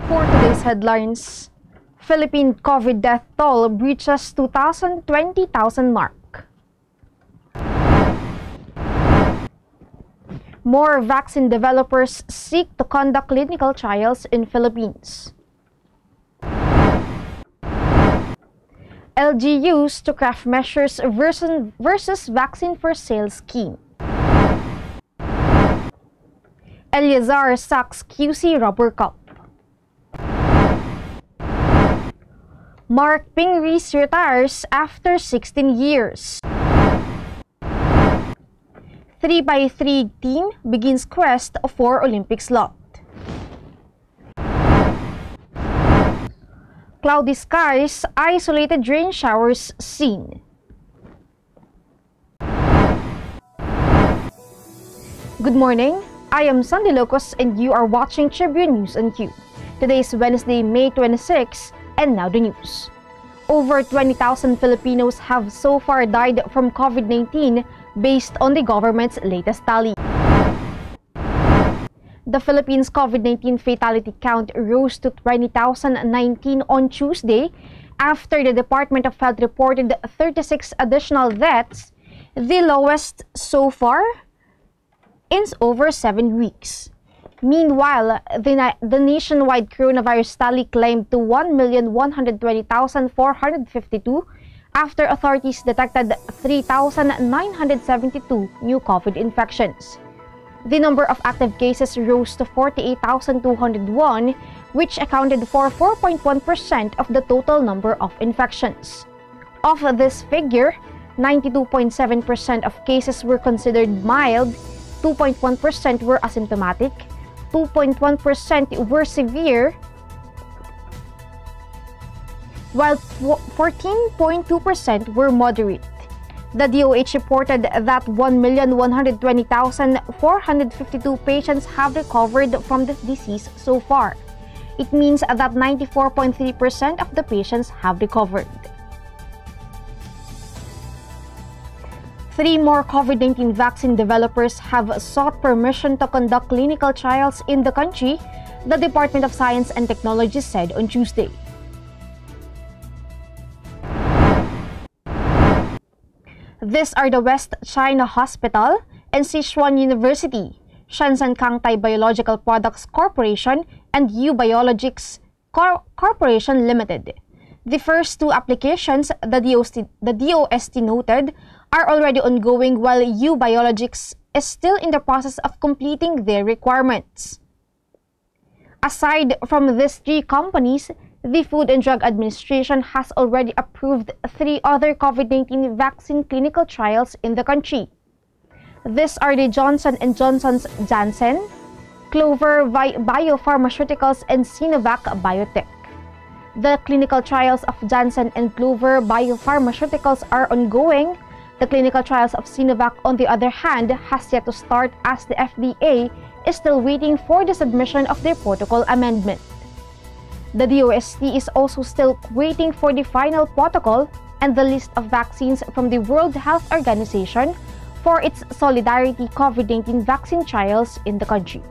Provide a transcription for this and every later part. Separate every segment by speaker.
Speaker 1: For today's headlines, Philippine COVID death toll breaches 20,000 mark. More vaccine developers seek to conduct clinical trials in Philippines. LGUs to craft measures versus vaccine for sale scheme. Eleazar sacks QC rubber cup. Marc Pingris retires after 16 years. 3x3 team begins quest for Olympic slot. Cloudy skies, isolated rain showers seen. Good morning, I am Sandy Locos and you are watching Tribune News and Q. Today is Wednesday, May 26, and now the news. Over 20,000 Filipinos have so far died from COVID-19 based on the government's latest tally. The Philippines' COVID-19 fatality count rose to 20,019 on Tuesday after the Department of Health reported 36 additional deaths, the lowest so far in over 7 weeks. Meanwhile, the nationwide coronavirus tally climbed to 1,120,452 after authorities detected 3,972 new COVID infections. The number of active cases rose to 48,201, which accounted for 4.1% of the total number of infections. Of this figure, 92.7% of cases were considered mild, 2.1% were asymptomatic, 2.1% were severe, while 14.2% were moderate. The DOH reported that 1,120,452 patients have recovered from the disease so far. It means that 94.3% of the patients have recovered. 3 more COVID-19 vaccine developers have sought permission to conduct clinical trials in the country, the Department of Science and Technology said on Tuesday. These are the West China Hospital and Sichuan University, Shenzhen Kangtai Biological Products Corporation, and U Biologics Corporation Limited. The first 2 applications, the DOST noted, are already ongoing while U Biologics is still in the process of completing their requirements. Aside from these 3 companies, the Food and Drug Administration has already approved 3 other COVID-19 vaccine clinical trials in the country. These are the Johnson & Johnson's Janssen, Clover Biopharmaceuticals, and Sinovac Biotech. The clinical trials of Janssen and Clover Biopharmaceuticals are ongoing. The clinical trials of Sinovac, on the other hand, has yet to start as the FDA is still waiting for the submission of their protocol amendment. The DOST is also still waiting for the final protocol and the list of vaccines from the World Health Organization for its Solidarity COVID-19 vaccine trials in the country.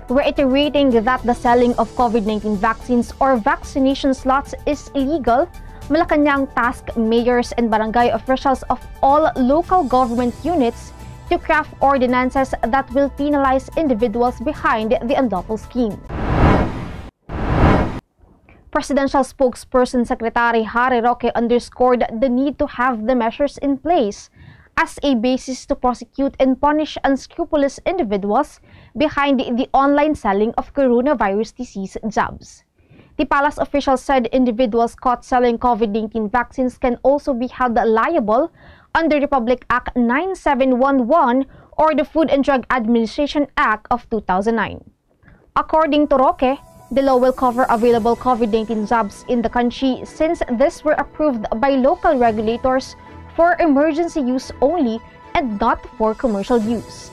Speaker 1: Reiterating that the selling of COVID-19 vaccines or vaccination slots is illegal, Malacanang tasked mayors and barangay officials of all local government units to craft ordinances that will penalize individuals behind the unlawful scheme. Presidential spokesperson Secretary Harry Roque underscored the need to have the measures in place as a basis to prosecute and punish unscrupulous individuals behind the online selling of coronavirus disease jabs. The palace official said individuals caught selling COVID-19 vaccines can also be held liable under Republic Act 9711 or the Food and Drug Administration Act of 2009. According to Roque, the law will cover available COVID-19 jabs in the country since these were approved by local regulators for emergency use only and not for commercial use.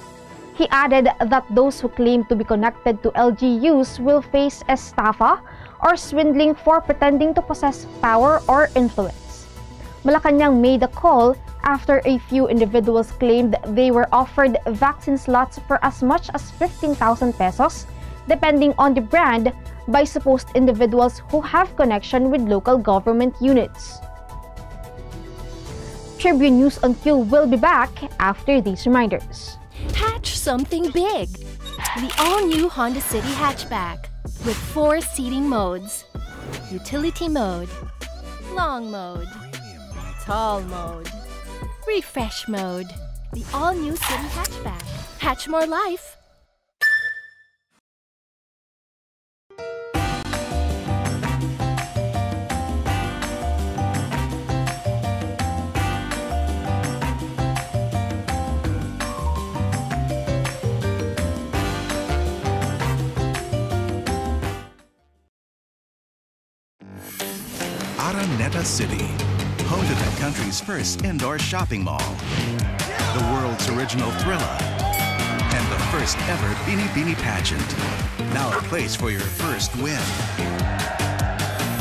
Speaker 1: He added that those who claim to be connected to LGUs will face estafa or swindling for pretending to possess power or influence. Malacanang made a call after a few individuals claimed they were offered vaccine slots for as much as 15,000 pesos depending on the brand, by supposed individuals who have connection with local government units. Tribune News on Q will be back after these reminders.
Speaker 2: Hatch something big! The all-new Honda City hatchback with 4 seating modes. Utility mode, long mode, tall mode, refresh mode. The all-new City hatchback. Hatch more life!
Speaker 3: Araneta City, home to the country's first indoor shopping mall, the world's original Thrilla, and the first ever Bini Bini pageant. Now a place for your first win,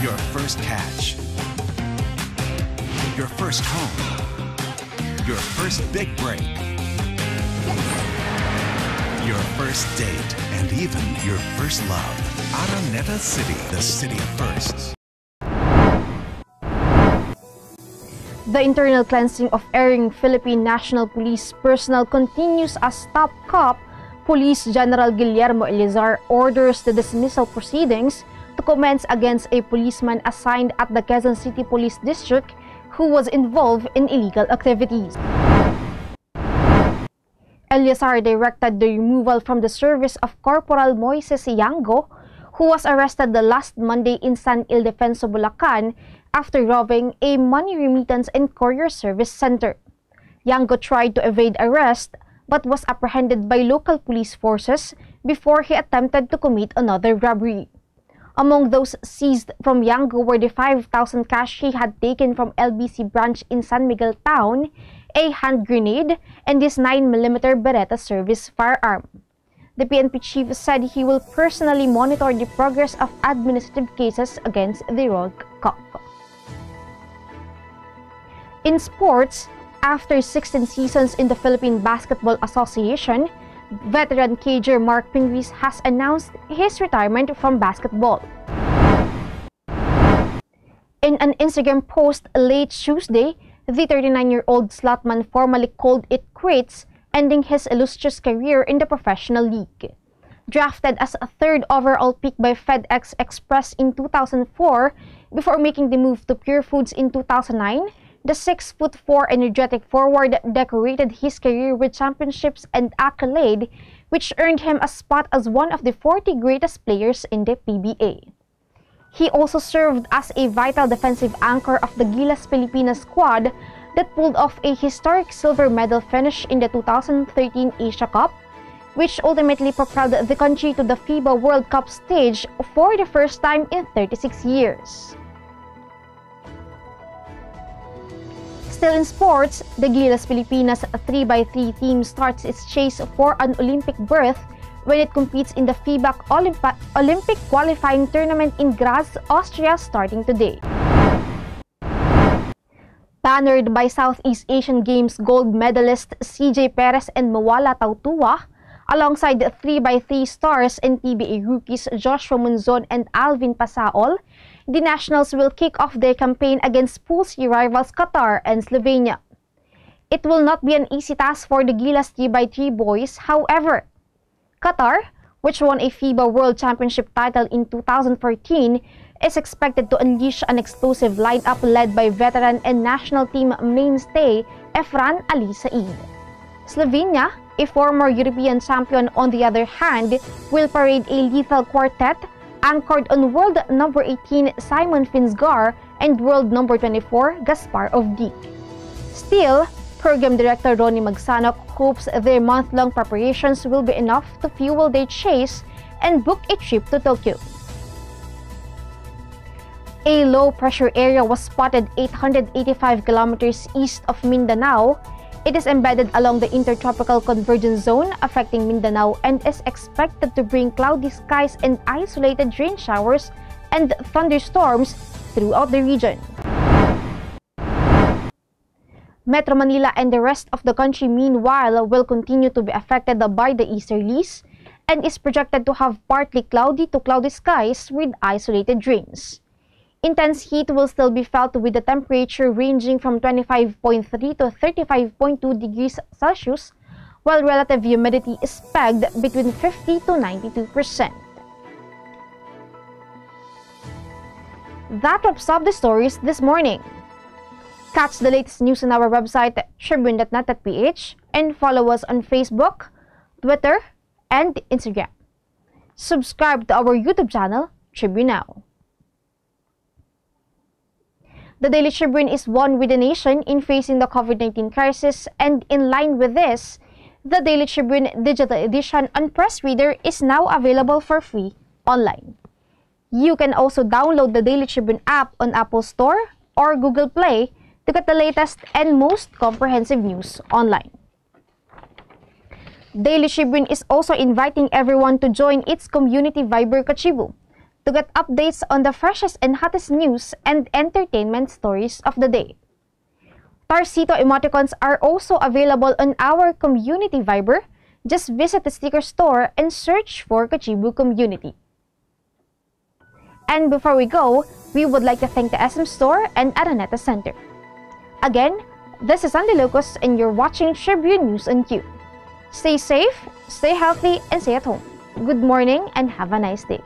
Speaker 3: your first catch, your first home, your first big break, your first date, and even your first love. Araneta City, the city of firsts.
Speaker 1: The internal cleansing of erring Philippine National Police personnel continues as top cop Police General Guillermo Eleazar orders the dismissal proceedings to commence against a policeman assigned at the Quezon City Police District who was involved in illegal activities. Eleazar directed the removal from the service of Corporal Moises Yango, who was arrested the last Monday in San Ildefonso, Bulacan, after robbing a money remittance and courier service center. Yango tried to evade arrest but was apprehended by local police forces before he attempted to commit another robbery. Among those seized from Yango were the 5,000 cash he had taken from LBC branch in San Miguel Town, a hand grenade, and this 9mm Beretta service firearm. The PNP chief said he will personally monitor the progress of administrative cases against the rogue cop. In sports, after 16 seasons in the Philippine Basketball Association, veteran cager Marc Pingris has announced his retirement from basketball. In an Instagram post late Tuesday, the 39-year-old slotman formally called it quits, ending his illustrious career in the professional league. Drafted as a 3rd overall pick by FedEx Express in 2004, before making the move to Pure Foods in 2009, the 6'4" energetic forward decorated his career with championships and accolade, which earned him a spot as one of the 40 greatest players in the PBA. He also served as a vital defensive anchor of the Gilas Pilipinas squad that pulled off a historic silver medal finish in the 2013 Asia Cup, which ultimately propelled the country to the FIBA World Cup stage for the first time in 36 years. Still in sports, the Gilas Pilipinas 3x3 team starts its chase for an Olympic berth when it competes in the FIBA Olympic qualifying tournament in Graz, Austria starting today. Bannered by Southeast Asian Games gold medalist CJ Perez and Mawala Tautua, alongside the 3x3 stars and PBA rookies Joshua Munzon and Alvin Pasaol, the Nationals will kick off their campaign against Pool C rivals Qatar and Slovenia. It will not be an easy task for the Gilas 3x3 boys, however. Qatar, which won a FIBA World Championship title in 2014, is expected to unleash an explosive lineup led by veteran and national team mainstay Efran Ali Said. Slovenia, a former European champion on the other hand, will parade a lethal quartet anchored on world number 18 Simon Finsgar and world number 24 Gaspar Ovdik. Still, Program Director Ronnie Magsanok hopes their month-long preparations will be enough to fuel their chase and book a trip to Tokyo. A low-pressure area was spotted 885 kilometers east of Mindanao. It is embedded along the Intertropical Convergence Zone affecting Mindanao and is expected to bring cloudy skies and isolated rain showers and thunderstorms throughout the region. Metro Manila and the rest of the country, meanwhile, will continue to be affected by the easterlies and is projected to have partly cloudy to cloudy skies with isolated rains. Intense heat will still be felt with the temperature ranging from 25.3 to 35.2 degrees Celsius, while relative humidity is pegged between 50 to 92%. That wraps up the stories this morning. Catch the latest news on our website tribune.net.ph and follow us on Facebook, Twitter, and Instagram. Subscribe to our YouTube channel, TribuneNow. The Daily Tribune is one with the nation in facing the COVID-19 crisis, and in line with this, the Daily Tribune Digital Edition on Press Reader is now available for free online. You can also download the Daily Tribune app on Apple Store or Google Play to get the latest and most comprehensive news online. Daily Tribune is also inviting everyone to join its community Viber Kachibu to get updates on the freshest and hottest news and entertainment stories of the day. Tarcito emoticons are also available on our community Viber. Just visit the sticker store and search for Kachibu Community. And before we go, we would like to thank the SM Store and Araneta Center. Again, this is Andy Lucas and you're watching Tribune News on Q. Stay safe, stay healthy, and stay at home. Good morning and have a nice day.